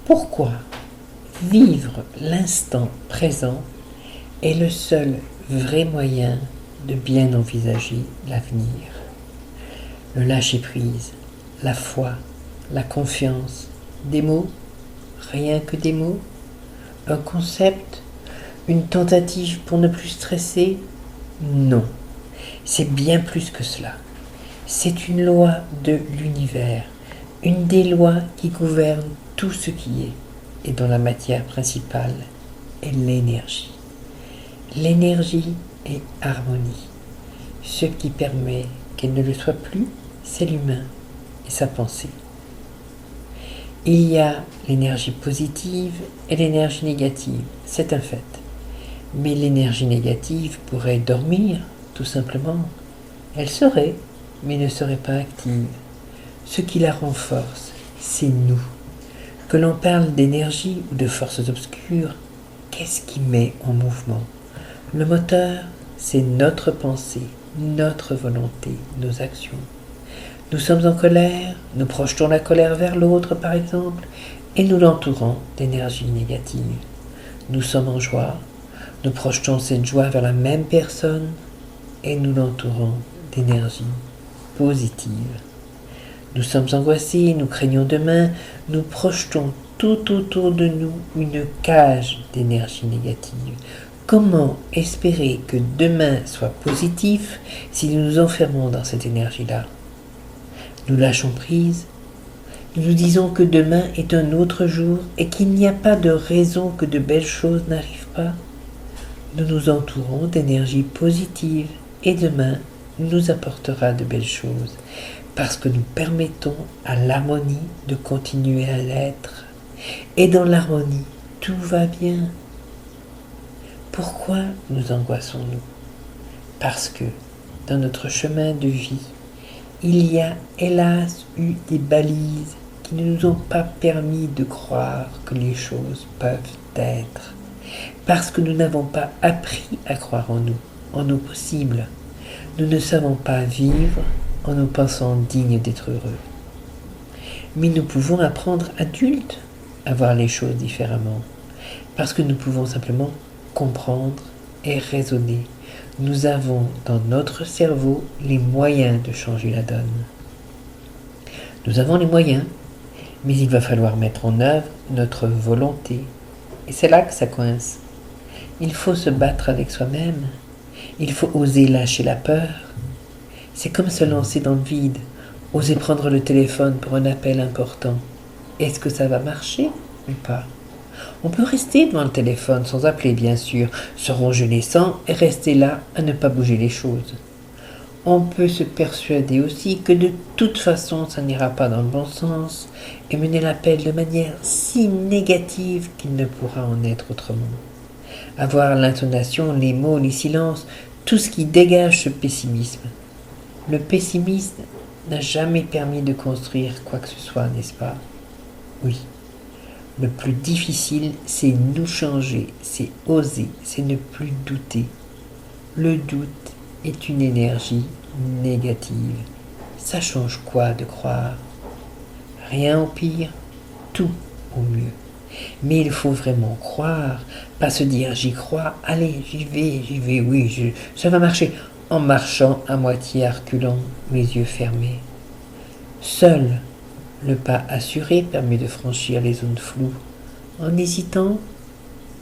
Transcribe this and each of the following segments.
Pourquoi vivre l'instant présent est le seul vrai moyen de bien envisager l'avenir. Le lâcher-prise, la foi, la confiance, des mots, rien que des mots, un concept, une tentative pour ne plus stresser? Non, c'est bien plus que cela. C'est une loi de l'univers, une des lois qui gouverne tout ce qui est, et dont la matière principale est l'énergie. L'énergie est harmonie. Ce qui permet qu'elle ne le soit plus, c'est l'humain et sa pensée. Il y a l'énergie positive et l'énergie négative, c'est un fait. Mais l'énergie négative pourrait dormir, tout simplement. Elle serait, mais ne serait pas active. Ce qui la renforce, c'est nous. Que l'on parle d'énergie ou de forces obscures, qu'est-ce qui met en mouvement? Le moteur, c'est notre pensée, notre volonté, nos actions. Nous sommes en colère, nous projetons la colère vers l'autre par exemple, et nous l'entourons d'énergie négative. Nous sommes en joie, nous projetons cette joie vers la même personne, et nous l'entourons d'énergie positive. Nous sommes angoissés, nous craignons demain, nous projetons tout autour de nous une cage d'énergie négative. Comment espérer que demain soit positif si nous nous enfermons dans cette énergie-là? Nous lâchons prise, nous nous disons que demain est un autre jour et qu'il n'y a pas de raison que de belles choses n'arrivent pas. Nous nous entourons d'énergie positive et demain nous apportera de belles choses parce que nous permettons à l'harmonie de continuer à l'être. Et dans l'harmonie, tout va bien. Pourquoi nous angoissons-nous? Parce que dans notre chemin de vie, il y a hélas eu des balises qui ne nous ont pas permis de croire que les choses peuvent être. Parce que nous n'avons pas appris à croire en nous, en nos possibles. Nous ne savons pas vivre en nous pensant dignes d'être heureux. Mais nous pouvons apprendre adultes à voir les choses différemment. Parce que nous pouvons simplement comprendre et raisonner. Nous avons dans notre cerveau les moyens de changer la donne. Nous avons les moyens, mais il va falloir mettre en œuvre notre volonté. Et c'est là que ça coince. Il faut se battre avec soi-même. Il faut oser lâcher la peur. C'est comme se lancer dans le vide, oser prendre le téléphone pour un appel important. Est-ce que ça va marcher ou pas? On peut rester devant le téléphone sans appeler bien sûr, se ronger les sangs et rester là à ne pas bouger les choses. On peut se persuader aussi que de toute façon ça n'ira pas dans le bon sens et mener l'appel de manière si négative qu'il ne pourra en être autrement. Avoir l'intonation, les mots, les silences, tout ce qui dégage ce pessimisme. Le pessimisme n'a jamais permis de construire quoi que ce soit, n'est-ce pas? Oui. Le plus difficile, c'est nous changer, c'est oser, c'est ne plus douter. Le doute est une énergie négative. Ça change quoi de croire? Rien au pire, tout au mieux. Mais il faut vraiment croire, pas se dire j'y crois, allez, j'y vais, oui, ça va marcher, en marchant à moitié à reculons, les yeux fermés. Seul le pas assuré permet de franchir les zones floues. En hésitant,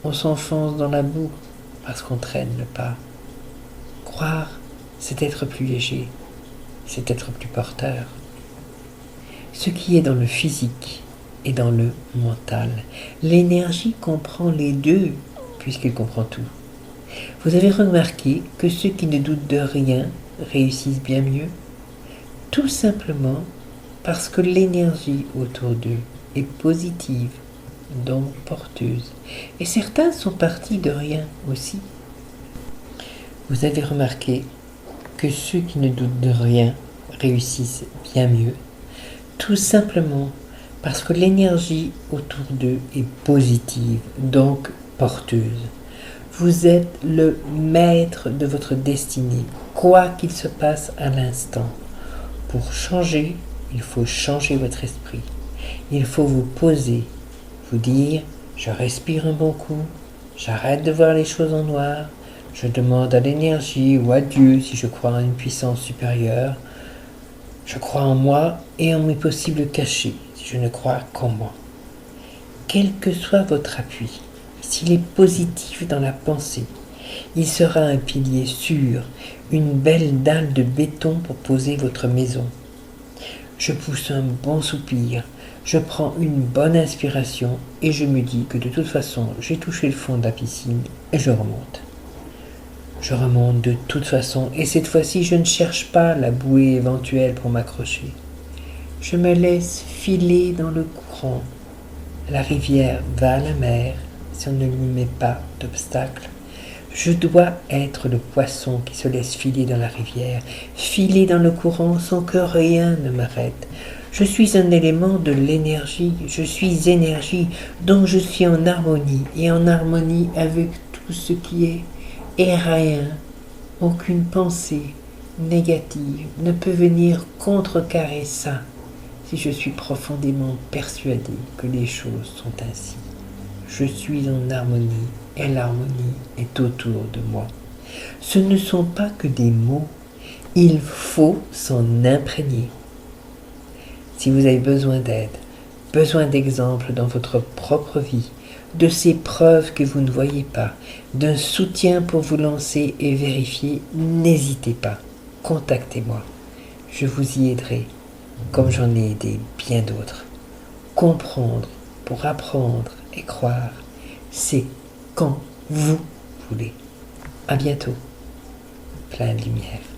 on s'enfonce dans la boue parce qu'on traîne le pas. Croire, c'est être plus léger, c'est être plus porteur. Ce qui est dans le physique et dans le mental. L'énergie comprend les deux puisqu'elle comprend tout. Vous avez remarqué que ceux qui ne doutent de rien réussissent bien mieux? Tout simplement parce que l'énergie autour d'eux est positive, donc porteuse. Et certains sont partis de rien aussi. Vous avez remarqué que ceux qui ne doutent de rien réussissent bien mieux, tout simplement parce que l'énergie autour d'eux est positive, donc porteuse. Vous êtes le maître de votre destinée, quoi qu'il se passe à l'instant. Pour changer, il faut changer votre esprit. Il faut vous poser, vous dire, je respire un bon coup, j'arrête de voir les choses en noir, je demande à l'énergie ou à Dieu si je crois en une puissance supérieure, je crois en moi et en mes possibles cachés si je ne crois qu'en moi. Quel que soit votre appui, s'il est positif dans la pensée, il sera un pilier sûr, une belle dalle de béton pour poser votre maison. Je pousse un bon soupir, je prends une bonne inspiration et je me dis que de toute façon, j'ai touché le fond de la piscine et je remonte. Je remonte de toute façon et cette fois-ci, je ne cherche pas la bouée éventuelle pour m'accrocher. Je me laisse filer dans le courant. La rivière va à la mer si on ne lui met pas d'obstacle. Je dois être le poisson qui se laisse filer dans la rivière, filer dans le courant sans que rien ne m'arrête. Je suis un élément de l'énergie, je suis énergie, donc je suis en harmonie et en harmonie avec tout ce qui est. Et rien, aucune pensée négative ne peut venir contrecarrer ça si je suis profondément persuadé que les choses sont ainsi. Je suis en harmonie et l'harmonie est autour de moi. Ce ne sont pas que des mots, il faut s'en imprégner. Si vous avez besoin d'aide, besoin d'exemples dans votre propre vie, de ces preuves que vous ne voyez pas, d'un soutien pour vous lancer et vérifier, n'hésitez pas, contactez-moi. Je vous y aiderai, comme j'en ai aidé bien d'autres. Comprendre pour apprendre et croire, c'est quand vous voulez. À bientôt. Plein de lumière.